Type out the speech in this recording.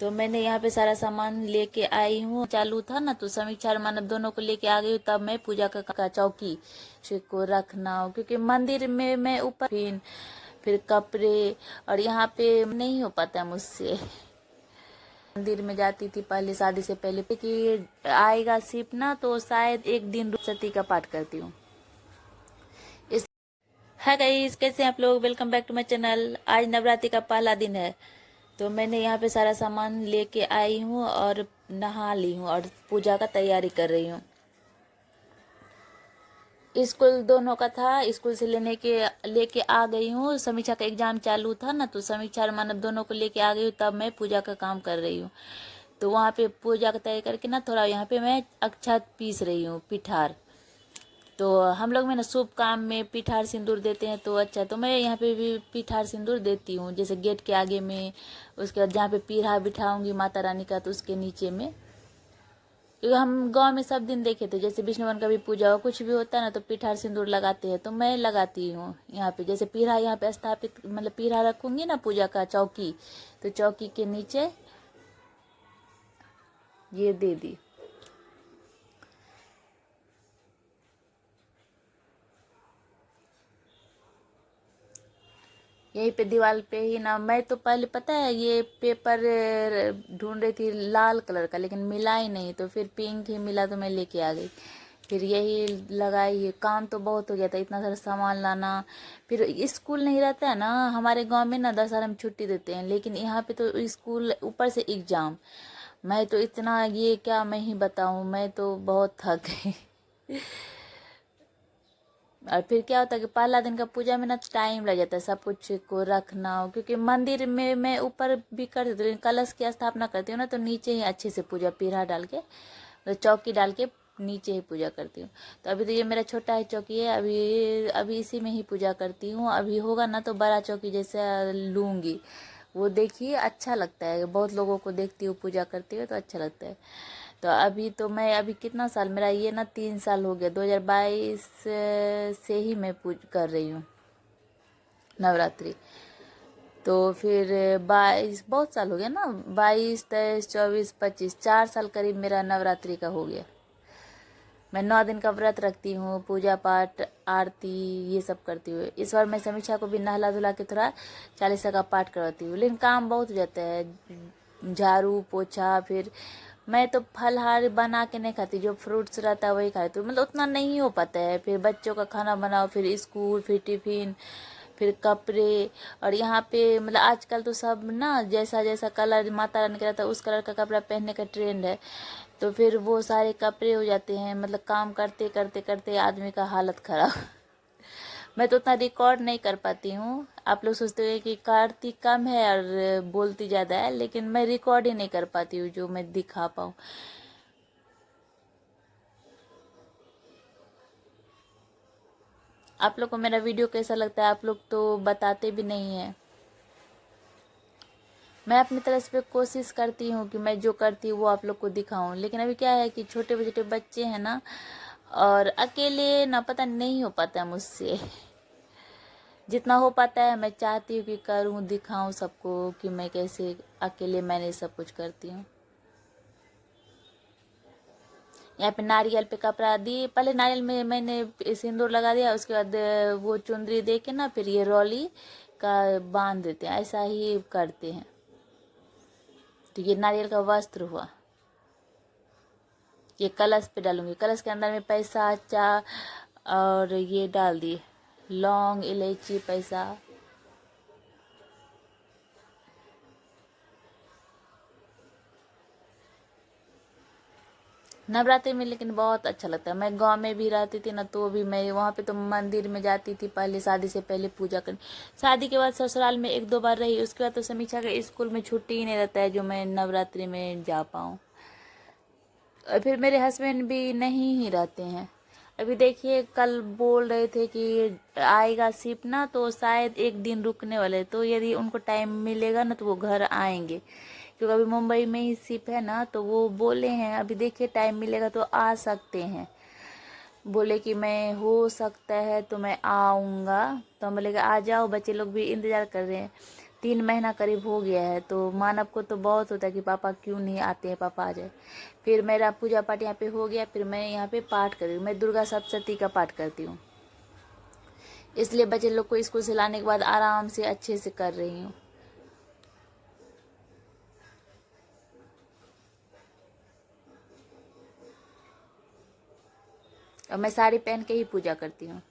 तो मैंने यहाँ पे सारा सामान लेके आई हूँ। चालू था ना तो समीक्षा और मानव दोनों को लेके आ गई हूँ। तब मैं पूजा का चौकी को रखना हो, क्योंकि मंदिर में मैं ऊपर फिर कपड़े और यहाँ पे नहीं हो पाता मुझसे। मंदिर में जाती थी पहले शादी से पहले कि आएगा शिप ना तो शायद एक दिन सती का पाठ करती हूँ। है गाइस, कैसे हैं आप लोग? Welcome back to my channel. आज नवरात्रि का पहला दिन है तो मैंने यहाँ पे सारा सामान लेके आई हूँ और नहा ली हूँ और पूजा का तैयारी कर रही हूँ। स्कूल दोनों का था, स्कूल से लेके आ गई हूँ। समीक्षा का एग्जाम चालू था ना तो समीक्षा और मानव दोनों को लेके आ गई हूँ। तब मैं पूजा का काम कर रही हूँ। तो वहाँ पे पूजा का तैयारी करके ना थोड़ा यहाँ पे मैं अक्षत पीस रही हूँ, पिठार। तो हम लोग में ना शुभ काम में पिठार सिंदूर देते हैं तो अच्छा, तो मैं यहाँ पे भी पिठार सिंदूर देती हूँ। जैसे गेट के आगे में, उसके बाद जहाँ पे पीढ़ा बिठाऊंगी माता रानी का तो उसके नीचे में। क्योंकि हम गांव में सब दिन देखे थे, जैसे विष्णुवन का भी पूजा हो कुछ भी होता है ना तो पिठार सिंदूर लगाते हैं, तो मैं लगाती हूँ यहाँ पे। जैसे पीढ़ा यहाँ पे स्थापित, मतलब पीढ़ा रखूंगी ना पूजा का चौकी, तो चौकी के नीचे ये दे दी। यहीं पे दीवार पे ही ना, मैं तो पहले पता है ये पेपर ढूंढ रही थी लाल कलर का, लेकिन मिला ही नहीं, तो फिर पिंक ही मिला तो मैं लेके आ गई। फिर यही लगाई है। काम तो बहुत हो गया था, इतना सारा सामान लाना। फिर स्कूल नहीं रहता है ना हमारे गांव में ना, दशहरा में छुट्टी देते हैं, लेकिन यहाँ पे तो स्कूल ऊपर से एग्जाम। मैं तो इतना ये क्या मैं ही बताऊँ, मैं तो बहुत थक गई। और फिर क्या होता है कि पहला दिन का पूजा में ना टाइम लग जाता है सब कुछ को रखना हो, क्योंकि मंदिर में मैं ऊपर भी कर देती हूँ, कलश की स्थापना करती हूँ ना तो नीचे ही अच्छे से पूजा, पीढ़ा डाल के तो चौकी डाल के नीचे ही पूजा करती हूँ। तो अभी तो ये मेरा छोटा ही चौकी है, अभी इसी में ही पूजा करती हूँ। अभी होगा ना तो बड़ा चौकी जैसे लूँगी, वो देखिए अच्छा लगता है। बहुत लोगों को देखती हूँ पूजा करती हूँ तो अच्छा लगता है। तो अभी कितना साल मेरा ये ना 3 साल हो गया, 2022 से ही मैं पूज कर रही हूँ नवरात्रि। तो फिर 22 बहुत साल हो गया ना, 22, 23, 24, 25, 4 साल करीब मेरा नवरात्रि का हो गया। मैं 9 दिन का व्रत रखती हूँ, पूजा पाठ आरती ये सब करती हूँ। इस बार मैं समीक्षा को भी नहला धुला के थोड़ा 40 का पाठ करवाती हूँ, लेकिन काम बहुत हो जाता है, झाड़ू पोछा। फिर मैं तो फलहार बना के नहीं खाती, जो फ्रूट्स रहता है वही खाती हूँ, मतलब उतना नहीं हो पाता है। फिर बच्चों का खाना बनाओ, फिर स्कूल, फिर टिफिन, फिर कपड़े। और यहाँ पे मतलब आजकल तो सब ना जैसा जैसा कलर माता रानी का रहता है उस कलर का कपड़ा पहनने का ट्रेंड है, तो फिर वो सारे कपड़े हो जाते हैं, मतलब काम करते करते करते आदमी का हालत खराब। मैं तो उतना रिकॉर्ड नहीं कर पाती हूँ। आप लोग सोचते हो कि करती कम है और बोलती ज़्यादा है, लेकिन मैं रिकॉर्ड ही नहीं कर पाती हूँ जो मैं दिखा पाऊँ। आप लोग को मेरा वीडियो कैसा लगता है? आप लोग तो बताते भी नहीं हैं। मैं अपनी तरफ से कोशिश करती हूँ कि मैं जो करती हूँ वो आप लोग को दिखाऊं, लेकिन अभी क्या है कि छोटे छोटे बच्चे हैं ना, और अकेले ना पता नहीं हो पाता है मुझसे। जितना हो पाता है मैं चाहती हूँ कि करूँ, दिखाऊं सबको कि मैं कैसे अकेले मैनेज सब कुछ करती हूँ। यहाँ पे नारियल पे कपड़ा दी, पहले नारियल में मैंने सिंदूर लगा दिया, उसके बाद वो चुंदरी दे के ना फिर ये रौली का बांध देते हैं, ऐसा ही करते हैं। तो ये नारियल का वस्त्र हुआ। ये कलश पे डालूंगी, कलश के अंदर में पैसा चा और ये डाल दिए लौंग इलायची पैसा। नवरात्रि में लेकिन बहुत अच्छा लगता है। मैं गांव में भी रहती थी ना तो भी मैं वहाँ पे तो मंदिर में जाती थी पहले, शादी से पहले पूजा करने। शादी के बाद ससुराल में 1-2 बार रही, उसके बाद तो समीक्षा के स्कूल में छुट्टी ही नहीं रहता है जो मैं नवरात्रि में जा पाऊँ। और फिर मेरे हस्बैंड भी नहीं ही रहते हैं। अभी देखिए कल बोल रहे थे कि आएगा शिप ना तो शायद एक दिन रुकने वाले, तो यदि उनको टाइम मिलेगा ना तो वो घर आएंगे, क्योंकि अभी मुंबई में ही शिप है ना, तो वो बोले हैं अभी देखिए टाइम मिलेगा तो आ सकते हैं। बोले कि मैं हो सकता है तो मैं आऊँगा, तो हम बोले कि आ जाओ, बच्चे लोग भी इंतज़ार कर रहे हैं। 3 महीना करीब हो गया है। तो मानव को तो बहुत होता है कि पापा क्यों नहीं आते हैं, पापा आ जाए। फिर मेरा पूजा पाठ यहाँ पे हो गया, फिर मैं यहाँ पे पाठ कर रही हूँ, मैं दुर्गा सप्तशती का पाठ करती हूँ, इसलिए बच्चे लोग को स्कूल से लाने के बाद आराम से अच्छे से कर रही हूँ। और मैं साड़ी पहन के ही पूजा करती हूँ।